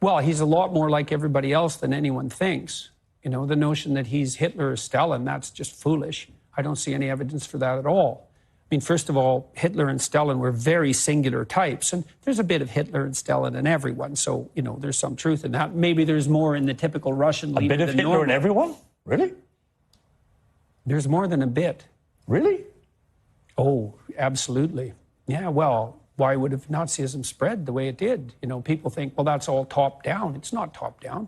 Well, he's a lot more like everybody else than anyone thinks. You know, the notion that he's Hitler or Stalin, that's just foolish. I don't see any evidence for that at all. I mean, first of all, Hitler and Stalin were very singular types, and there's a bit of Hitler and Stalin in everyone, so, you know, there's some truth in that. Maybe there's more in the typical Russian leader. A bit of Hitler in everyone? Really? There's more than a bit. Really? Oh, absolutely. Yeah, well, why would have Nazism spread the way it did? You know, people think, well, that's all top-down. It's not top-down.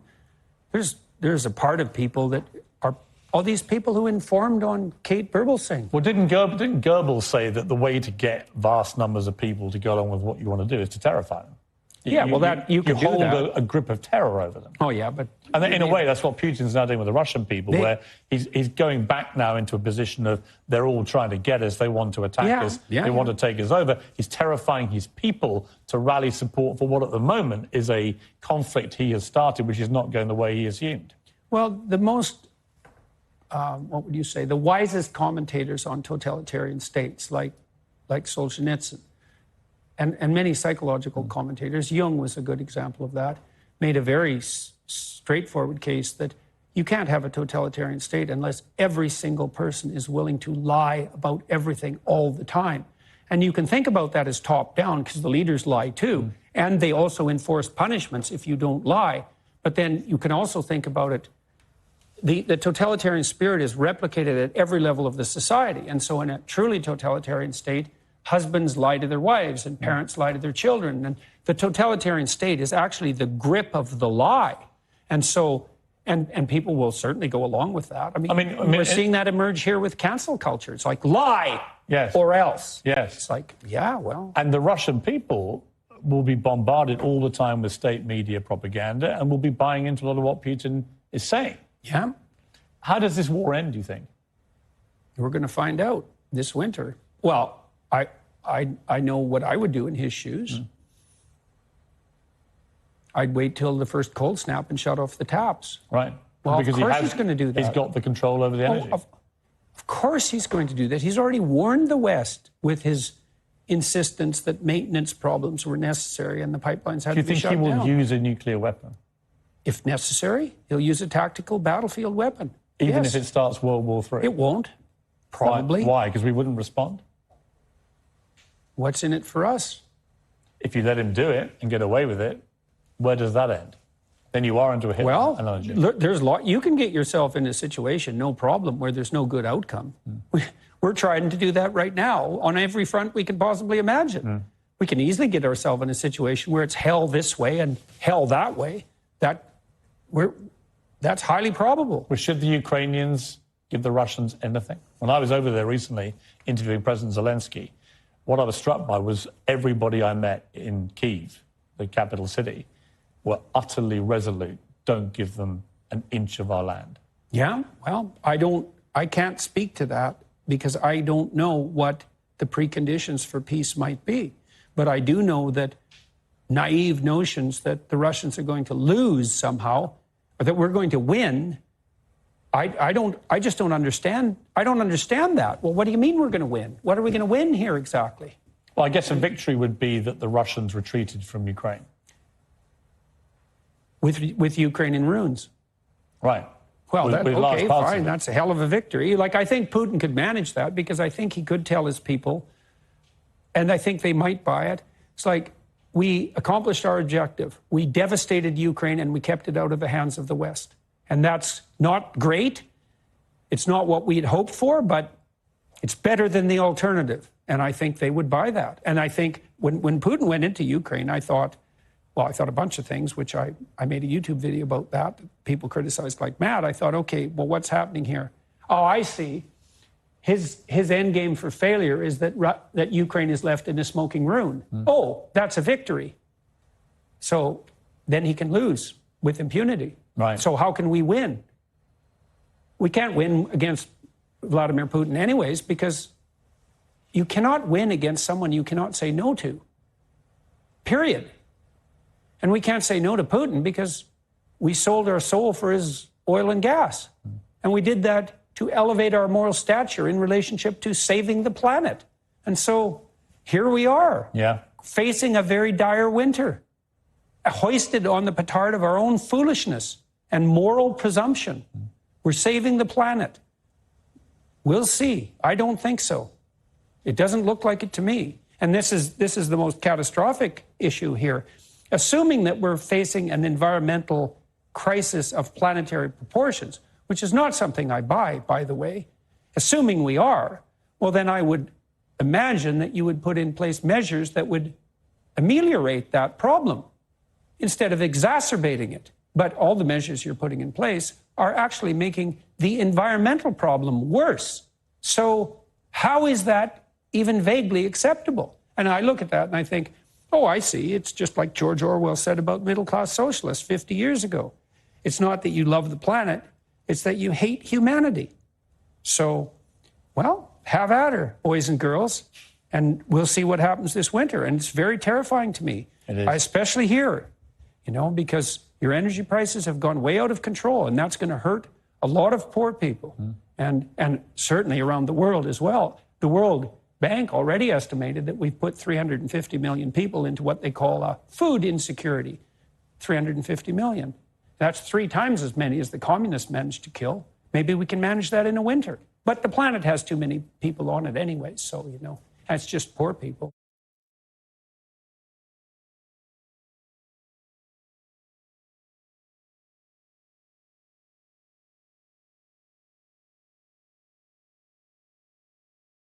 There's a part of people that are all these people who informed on Kate Berbelsing. Well, didn't Goebbels say that the way to get vast numbers of people to go along with what you want to do is to terrify them? Yeah, you can hold do that. a grip of terror over them. Oh, yeah, but... And in a way, that's what Putin's now doing with the Russian people, where he's going back now into a position of they're all trying to get us, they want to attack us, they want to take us over. He's terrifying his people to rally support for what at the moment is a conflict he has started, which is not going the way he assumed. Well, the most, what would you say, the wisest commentators on totalitarian states, like Solzhenitsyn, and many psychological commentators, Jung was a good example of that, made a very straightforward case that you can't have a totalitarian state unless every single person is willing to lie about everything all the time. And you can think about that as top-down because the leaders lie too, and they also enforce punishments if you don't lie. But then you can also think about it, the totalitarian spirit is replicated at every level of the society. And so in a truly totalitarian state, husbands lie to their wives and parents lie to their children. And the totalitarian state is actually the grip of the lie. And so, and people will certainly go along with that. I mean we're seeing that emerge here with cancel culture. It's like lie or else. Yes. It's like, yeah, well. And the Russian people will be bombarded all the time with state media propaganda and will be buying into a lot of what Putin is saying. Yeah. How does this war end, do you think? We're going to find out this winter. Well, I know what I would do in his shoes. I'd wait till the first cold snap and shut off the taps. Right. Well, because of course he's going to do that. He's got the control over the energy. Of course he's going to do that. He's already warned the West with his insistence that maintenance problems were necessary and the pipelines had to be shut down. Do you think he will use a nuclear weapon? If necessary, he'll use a tactical battlefield weapon. Even if it starts World War III? It won't, probably. Why? Because we wouldn't respond? What's in it for us? If you let him do it and get away with it, where does that end? Then you are into a Hitler analogy. Look, you can get yourself in a situation, no problem, where there's no good outcome. We're trying to do that right now on every front we can possibly imagine. We can easily get ourselves in a situation where it's hell this way and hell that way. That's highly probable. Well, should the Ukrainians give the Russians anything? When I was over there recently interviewing President Zelensky, what I was struck by was everybody I met in Kyiv, the capital city, were utterly resolute. Don't give them an inch of our land. Yeah, well, I can't speak to that because I don't know what the preconditions for peace might be. But I do know that naive notions that the Russians are going to lose somehow, or that we're going to win, I just don't understand. I don't understand that. Well, what do you mean we're going to win? What are we going to win here exactly? Well, I guess a victory would be that the Russians retreated from Ukraine. With Ukraine in ruins. Right. Well, okay, fine. That's a hell of a victory. Like, I think Putin could manage that because I think he could tell his people, and I think they might buy it. It's like, we accomplished our objective. We devastated Ukraine and we kept it out of the hands of the West. And that's not great. It's not what we had hoped for, but it's better than the alternative. And I think they would buy that. And I think when Putin went into Ukraine, I thought a bunch of things, which I made a YouTube video about that. People criticized like mad. I thought, okay, well, what's happening here? Oh, I see. His end game for failure is that Ukraine is left in a smoking ruin. Oh, that's a victory. So then he can lose with impunity. Right. So how can we win? We can't win against Vladimir Putin anyways, because you cannot win against someone you cannot say no to. Period. And we can't say no to Putin because we sold our soul for his oil and gas. And we did that to elevate our moral stature in relationship to saving the planet. And so here we are, facing a very dire winter. hoisted on the petard of our own foolishness and moral presumption. We're saving the planet. We'll see. I don't think so. It doesn't look like it to me. And this is the most catastrophic issue here. Assuming that we're facing an environmental crisis of planetary proportions, which is not something I buy, by the way, assuming we are, well, then I would imagine that you would put in place measures that would ameliorate that problem instead of exacerbating it. But all the measures you're putting in place are actually making the environmental problem worse. So how is that even vaguely acceptable? And I look at that and I think, oh, I see. It's just like George Orwell said about middle-class socialists 50 years ago. It's not that you love the planet, it's that you hate humanity. So, well, have at her, boys and girls, and we'll see what happens this winter. And it's very terrifying to me, especially here, because your energy prices have gone way out of control, and that's going to hurt a lot of poor people, and certainly around the world as well. The World Bank already estimated that we've put 350 million people into what they call food insecurity. 350 million. That's 3 times as many as the communists managed to kill. Maybe we can manage that in a winter. But the planet has too many people on it anyway, so, that's just poor people.